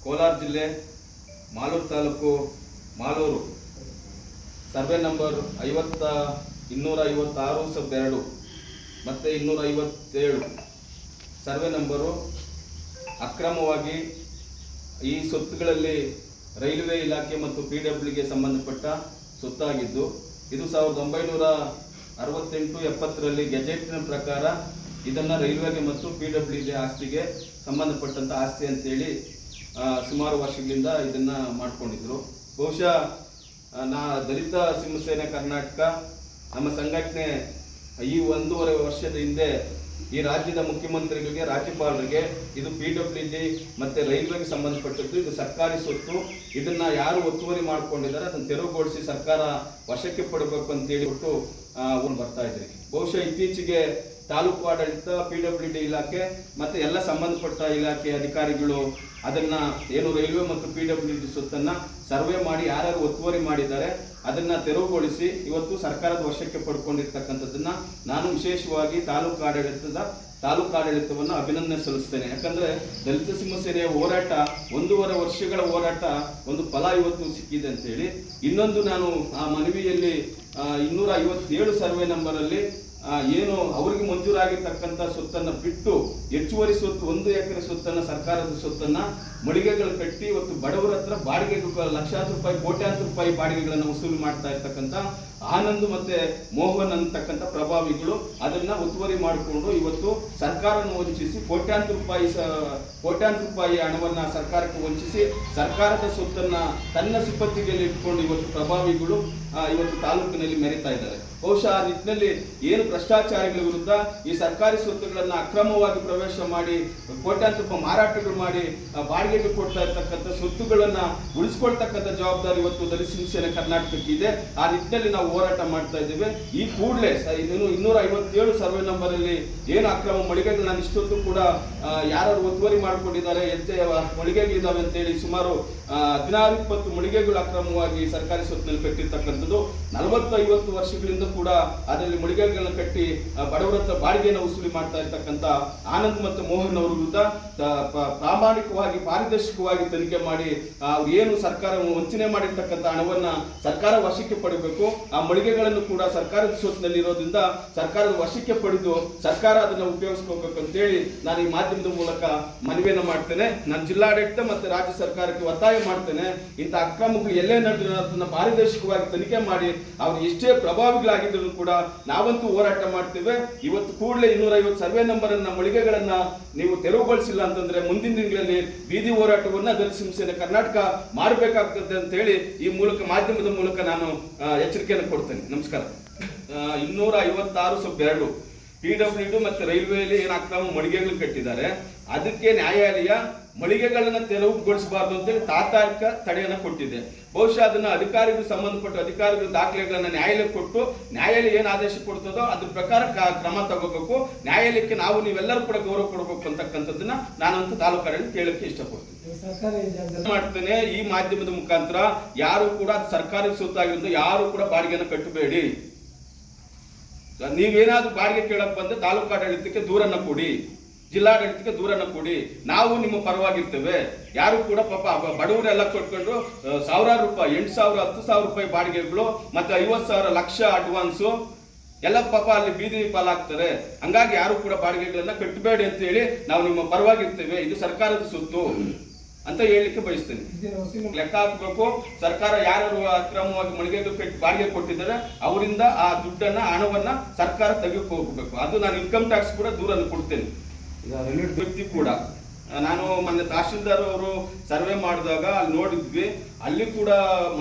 ಕೋಲಾರ ಜಿಲ್ಲೆ Malur taluk Malur survey number 256/2 ಮತ್ತು 257 survey number ಅಕ್ರಮವಾಗಿ ಈ ಸ್ವತ್ತುಗಳಲ್ಲಿ ರೈಲ್ವೆ ಇಲಾಖೆ ಮತ್ತು PWಗೆ ಸಂಬಂಧಪಟ್ಟ ಸ್ವತ್ತಾಗಿದ್ದು ಇದು 1968-70ರಲ್ಲಿ ಗೆಜೆಟ್ನ ಪ್ರಕಾರ ಇದನ್ನು ರೈಲ್ವೆಗೆ ಮತ್ತು PWಗೆ ಆಸ್ತಿಗೆ ಸಂಬಂಧಪಟ್ಟಂಥ ಆಸ್ತಿ ಅಂತೇಳಿ ಸುಮಾರು ವರ್ಷಗಳಿಂದ ಇದನ್ನು ಮಾಡ್ಕೊಂಡಿದ್ರು. ಬಹುಶಃ ದಲಿತ ಸಿಂಹಸೇನೆ ಕರ್ನಾಟಕ ನಮ್ಮ ಸಂಘಟನೆ ಈ 1.5 ವರ್ಷದ ಹಿಂದೆ ಈ ರಾಜ್ಯದ ಮುಖ್ಯಮಂತ್ರಿಗಳಿಗೆ, ರಾಜ್ಯಪಾಲರಿಗೆ ಇದು PWD ಮತ್ತು ರೈಲ್ವೆಗೆ ಸಂಬಂಧಪಟ್ಟದ್ದು, ಇದು ಸರ್ಕಾರಿ ಸ್ವತ್ತು, ಇದನ್ನು ಯಾರು ಒತ್ತುವರಿ ಮಾಡ್ಕೊಂಡಿದ್ದಾರೆ ಅದನ್ನು ತೆರವುಗೊಳಿಸಿ ಸರ್ಕಾರ ವಶಕ್ಕೆ ಪಡಬೇಕು ಅಂತೇಳಿ ಬಿಟ್ಟು ಬರ್ತಾ ಇದ್ರಿ. ಬಹುಶಃ ಇತ್ತೀಚೆಗೆ ತಾಲೂಕು ಆಡಳಿತ, PWD ಇಲಾಖೆ ಮತ್ತು ಎಲ್ಲ ಸಂಬಂಧಪಟ್ಟ ಇಲಾಖೆ ಅಧಿಕಾರಿಗಳು ಅದನ್ನು ಏನು ರೈಲ್ವೆ ಮತ್ತು PWD ಸ್ವತ್ತನ್ನು ಸರ್ವೆ ಮಾಡಿ ಯಾರ್ಯಾರು ಒತ್ತುವರಿ ಮಾಡಿದ್ದಾರೆ ಅದನ್ನು ತೆರವುಗೊಳಿಸಿ ಇವತ್ತು ಸರ್ಕಾರದ ವಶಕ್ಕೆ ಪಡ್ಕೊಂಡಿರ್ತಕ್ಕಂಥದ್ದನ್ನು ನಾನು ವಿಶೇಷವಾಗಿ ತಾಲೂಕಾಡಳಿತವನ್ನು ಅಭಿನಂದನೆ ಸಲ್ಲಿಸ್ತೇನೆ. ಯಾಕಂದರೆ ದಲಿತ ಸಿಂಹಸೇನೆಯ ಹೋರಾಟ 1.5 ವರ್ಷಗಳ ಹೋರಾಟ ಒಂದು ಫಲ ಇವತ್ತು ಸಿಕ್ಕಿದೆ ಅಂತೇಳಿ. ಇನ್ನೊಂದು ನಾನು ಆ ಮನವಿಯಲ್ಲಿ 257 ಸರ್ವೆ ನಂಬರಲ್ಲಿ ಏನು ಅವರಿಗೆ ಮಂಜೂರಾಗಿರ್ತಕ್ಕಂಥ ಸ್ವತ್ತನ್ನು ಬಿಟ್ಟು ಹೆಚ್ಚುವರಿ ಸ್ವತ್ತು 1 ಎಕರೆ ಸ್ವತ್ತನ್ನು, ಸರ್ಕಾರದ ಸ್ವತ್ತನ್ನು ಮಳಿಗೆಗಳು ಕಟ್ಟಿ ಇವತ್ತು ಬಡವರ ಹತ್ರ ಬಾಡಿಗೆಗೆ ಲಕ್ಷಾಂತರ ರೂಪಾಯಿ, ಕೋಟ್ಯಾಂತರ ರೂಪಾಯಿ ಬಾಡಿಗೆಗಳನ್ನು ವಸೂಲಿ ಮಾಡ್ತಾ ಇರ್ತಕ್ಕಂಥ ಆನಂದ್ ಮತ್ತೆ ಮೋಹನ್ ಅಂತಕ್ಕಂಥ ಪ್ರಭಾವಿಗಳು ಅದನ್ನ ಒತ್ತುವರಿ ಮಾಡಿಕೊಂಡು ಇವತ್ತು ಸರ್ಕಾರವನ್ನು ವಂಚಿಸಿ ಕೋಟ್ಯಾಂತರ ರೂಪಾಯಿ ಹಣವನ್ನ ಸರ್ಕಾರಕ್ಕೆ ವಂಚಿಸಿ ಸರ್ಕಾರದ ಸ್ವತ್ತನ್ನ ತನ್ನ ಸುಪತ್ತಿಗೆಯಲ್ಲಿ ಇಟ್ಕೊಂಡು ಇವತ್ತು ಪ್ರಭಾವಿಗಳು ಇವತ್ತು ತಾಲೂಕಿನಲ್ಲಿ ಮೆರೀತಾ ಇದ್ದಾರೆ. ಬಹುಶಃ ಆ ನಿಟ್ಟಿನಲ್ಲಿ ಏನು ಭ್ರಷ್ಟಾಚಾರಿಗಳ ವಿರುದ್ಧ ಈ ಸರ್ಕಾರಿ ಸ್ವತ್ತುಗಳನ್ನು ಅಕ್ರಮವಾಗಿ ಪ್ರವೇಶ ಮಾಡಿ ಕೋಟ್ಯಾಂತರ ರೂಪಾಯಿ ಮಾರಾಟಗಳು ಮಾಡಿ ಬಾಡಿಗೆಗೆ ಕೊಡ್ತಾ ಇರ್ತಕ್ಕಂಥ ಸ್ವತ್ತುಗಳನ್ನ ಉಳಿಸ್ಕೊಳ್ತಕ್ಕಂಥ ಜವಾಬ್ದಾರಿ ಇವತ್ತು ದಲಿತ ಸಿಂಹಸೇನೆ ಕರ್ನಾಟಕಕ್ಕೆ ಇದೆ. ಆ ನಿಟ್ಟಿನಲ್ಲಿ ನಾವು ಹೋರಾಟ ಮಾಡ್ತಾ ಇದ್ದೇವೆ. ಈ ಕೂಡಲೇ 257 ಸರ್ವೆ ನಂಬರ್ ಅಲ್ಲಿ ಏನು ಅಕ್ರಮ ಮಳಿಗೆಗಳನ್ನ ಇಷ್ಟೊತ್ತು ಕೂಡ ಯಾರು ಒತ್ತುವರಿ ಮಾಡ್ಕೊಂಡಿದ್ದಾರೆ, ಮಳಿಗೆಗಳಿದ್ದಾವೆ ಅಂತೇಳಿ ಸುಮಾರು 16-20 ಮಳಿಗೆಗಳು ಅಕ್ರಮವಾಗಿ ಸರ್ಕಾರಿ ಸ್ವತ್ತಿನಲ್ಲಿ ಕಟ್ಟಿರ್ತಕ್ಕಂಥದ್ದು. 40-50 ವರ್ಷಗಳಿಂದ ಕೂಡ ಅದರಲ್ಲಿ ಮಳಿಗೆಗಳನ್ನ ಕಟ್ಟಿ ಬಡವರ ಹತ್ರ ಬಾಡಿಗೆಯನ್ನು ವಸೂಲಿ ಮಾಡ್ತಾ ಇರ್ತಕ್ಕಂಥ ಆನಂದ್ ಮತ್ತು ಮೋಹನ್ ಅವರ ವಿರುದ್ಧ ಪ್ರಾಮಾಣಿಕವಾಗಿ, ಪಾರದರ್ಶಕವಾಗಿ ತನಿಖೆ ಮಾಡಿ ಅವ್ರು ಏನು ಸರ್ಕಾರ ವಂಚನೆ ಮಾಡಿರ್ತಕ್ಕಂಥ ಹಣವನ್ನ ಸರ್ಕಾರ ವಶಕ್ಕೆ ಪಡೆಯಬೇಕು. ಆ ಮಳಿಗೆಗಳನ್ನು ಕೂಡ ಸರ್ಕಾರದ ಸ್ವತ್ತಿನಲ್ಲಿ ಇರೋದ್ರಿಂದ ಸರ್ಕಾರದ ವಶಕ್ಕೆ ಪಡೆದು ಸರ್ಕಾರ ಅದನ್ನು ಉಪಯೋಗಿಸ್ಕೋಬೇಕು ಅಂತೇಳಿ ನಾನು ಈ ಮಾಧ್ಯಮದ ಮೂಲಕ ಮನವಿಯನ್ನು ಮಾಡ್ತೇನೆ. ನಾನು ಜಿಲ್ಲಾಡಳಿತ ಮತ್ತು ರಾಜ್ಯ ಸರ್ಕಾರಕ್ಕೆ ಒತ್ತಾಯ ಮಾಡ್ತೇನೆ. ಇಂಥ ಅಕ್ರಮಗಳು ಎಲ್ಲೇ ನಡೆದಿರೋ ಅದನ್ನ ಪಾರದರ್ಶಕವಾಗಿ ತನಿಖೆ ಮಾಡಿ ಅವ್ರು ಎಷ್ಟೇ ಪ್ರಭಾವಿಗಳಾಗಿದ್ರು ಕೂಡ ನಾವಂತೂ ಹೋರಾಟ ಮಾಡ್ತೇವೆ. ಇವತ್ತು ಕೂಡಲೇ 250 ಸರ್ವೆ ನಂಬರ್ ಅನ್ನ ಮಳಿಗೆಗಳನ್ನ ನೀವು ತೆರವುಗೊಳಿಸಿಲ್ಲ ಅಂತಂದ್ರೆ ಮುಂದಿನ ದಿನಗಳಲ್ಲಿ ಬೀದಿ ಹೋರಾಟವನ್ನ ದಲಿತ ಸಿಂಹಸೇನೆ ಕರ್ನಾಟಕ ಮಾಡಬೇಕಾಗ್ತದೆ ಅಂತ ಹೇಳಿ ಈ ಮೂಲಕ ಮಾಧ್ಯಮದ ಮೂಲಕ ನಾನು ಎಚ್ಚರಿಕೆಯನ್ನು ಕೊಡ್ತೇನೆ. ನಮಸ್ಕಾರ. 256/2 PWD ಮತ್ತು ರೈಲ್ವೆಯಲ್ಲಿ ಏನು ಅಕ್ರಮ ಮಳಿಗೆಗಳು ಕಟ್ಟಿದ್ದಾರೆ ಅದಕ್ಕೆ ನ್ಯಾಯಾಲಯ ಮಳಿಗೆಗಳನ್ನ ತೆರವುಗೊಳಿಸಬಾರ್ದು ಅಂತೇಳಿ ತಾತ್ಕಾಲಿಕ ತಡೆಯನ್ನು ಕೊಟ್ಟಿದೆ. ಬಹುಶಃ ಅದನ್ನ ಸಂಬಂಧಪಟ್ಟ ಅಧಿಕಾರಿಗಳು ದಾಖಲೆಗಳನ್ನ ನ್ಯಾಯಾಲಯಕ್ಕೆ ಕೊಟ್ಟು ನ್ಯಾಯಾಲಯ ಏನು ಆದೇಶ ಕೊಡ್ತದೋ ಅದ್ರ ಪ್ರಕಾರ ಕ್ರಮ ತಗೋಬೇಕು. ನ್ಯಾಯಾಲಯಕ್ಕೆ ನೀವೆಲ್ಲರೂ ಕೂಡ ಗೌರವ ಕೊಡಬೇಕು ಅಂತಕ್ಕಂಥದ್ದನ್ನ ನಾನಂತೂ ತಾಲೂಕಾಡಳಿತ ಕೇಳಕ್ಕೆ ಇಷ್ಟಪಡ್ತೀನಿ ಮಾಡ್ತೇನೆ. ಈ ಮಾಧ್ಯಮದ ಮುಖಾಂತರ ಯಾರು ಕೂಡ ಸರ್ಕಾರಿ ಸ್ವತ್ತಾಗಿರೋದು ಯಾರು ಕೂಡ ಬಾಡಿಗೆಯನ್ನು ಕಟ್ಟಬೇಡಿ. ನೀವೇನಾದ್ರೂ ಬಾಡಿಗೆ ಕೇಳಕ್ ಬಂದ್ರೆ ತಾಲೂಕಾಡಳಿತಕ್ಕೆ ದೂರನ್ನ ಕೊಡಿ, ಜಿಲ್ಲಾಡಳಿತಕ್ಕೆ ದೂರನ್ನ ಕೊಡಿ. ನಾವು ನಿಮ್ಮ ಪರವಾಗಿರ್ತೇವೆ. ಯಾರು ಕೂಡ ಪಾಪ ಬಡವರೆಲ್ಲ ಕೊಟ್ಕೊಂಡು ಸಾವಿರಾರು ರೂಪಾಯಿ, 8,000, 10,000 ರೂಪಾಯಿ ಬಾಡಿಗೆಗಳು ಮತ್ತೆ 50,000 ಲಕ್ಷ ಅಡ್ವಾನ್ಸು ಎಲ್ಲ ಪಾಪ ಅಲ್ಲಿ ಬೀದಿ ಪಾಲಾಗ್ತಾರೆ. ಹಂಗಾಗಿ ಯಾರು ಕೂಡ ಬಾಡಿಗೆಗಳನ್ನ ಕಟ್ಟಬೇಡಿ ಅಂತ ಹೇಳಿ ನಾವು ನಿಮ್ಮ ಪರವಾಗಿರ್ತೇವೆ. ಇದು ಸರ್ಕಾರದ ಸ್ವತ್ತು ಅಂತ ಹೇಳಲಿಕ್ಕೆ ಬಯಸ್ತೇನೆ. ಲೆಕ್ಕ ಹಾಕಬೇಕು. ಸರ್ಕಾರ ಯಾರು ಅಕ್ರಮವಾಗಿ ಮಳಿಗೆಗಳು ಕಟ್ಟಿ ಬಾಡಿಗೆ ಕೊಟ್ಟಿದ್ದಾರೆ ಅವರಿಂದ ಆ ದುಡ್ಡನ್ನ, ಹಣವನ್ನ ಸರ್ಕಾರ ತೆಗೆದುಕೋಬೇಕು. ಅದು ನಾನು ಇನ್ಕಮ್ ಟ್ಯಾಕ್ಸ್ ಕೂಡ ದೂರನ್ನು ಕೊಡ್ತೇನೆ. ವ್ಯಕ್ತಿ ಕೂಡ ನಾನು ಮೊನ್ನೆ ತಹಶೀಲ್ದಾರ್ ಅವರು ಸರ್ವೆ ಮಾಡಿದಾಗ ಅಲ್ಲಿ ನೋಡಿದ್ವಿ. ಅಲ್ಲಿ ಕೂಡ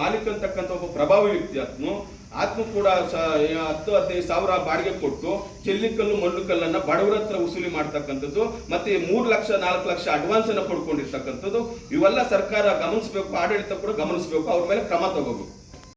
ಮಾಲೀಕ ಅಂತಕ್ಕಂಥ ಒಬ್ಬ ಪ್ರಭಾವಿ ವ್ಯಕ್ತಿ ಆತ್ಮ ಕೂಡ 10-15 ಸಾವಿರ ಬಾಡಿಗೆ ಕೊಟ್ಟು ಚೆಲ್ಲಿಕಲ್ಲು, ಮಣ್ಣು ಕಲ್ಲನ್ನ ಬಡವರ ಹತ್ರ ವಸೂಲಿ ಮಾಡ್ತಕ್ಕಂಥದ್ದು, ಮತ್ತೆ 3 ಲಕ್ಷ 4 ಲಕ್ಷ ಅಡ್ವಾನ್ಸ್ ಅನ್ನ ಪಡ್ಕೊಂಡಿರ್ತಕ್ಕಂಥದ್ದು. ಇವೆಲ್ಲ ಸರ್ಕಾರ ಗಮನಿಸಬೇಕು, ಆಡಳಿತ ಕೂಡ ಗಮನಿಸಬೇಕು, ಅವ್ರ ಮೇಲೆ ಕ್ರಮ ತಗೋಬೇಕು.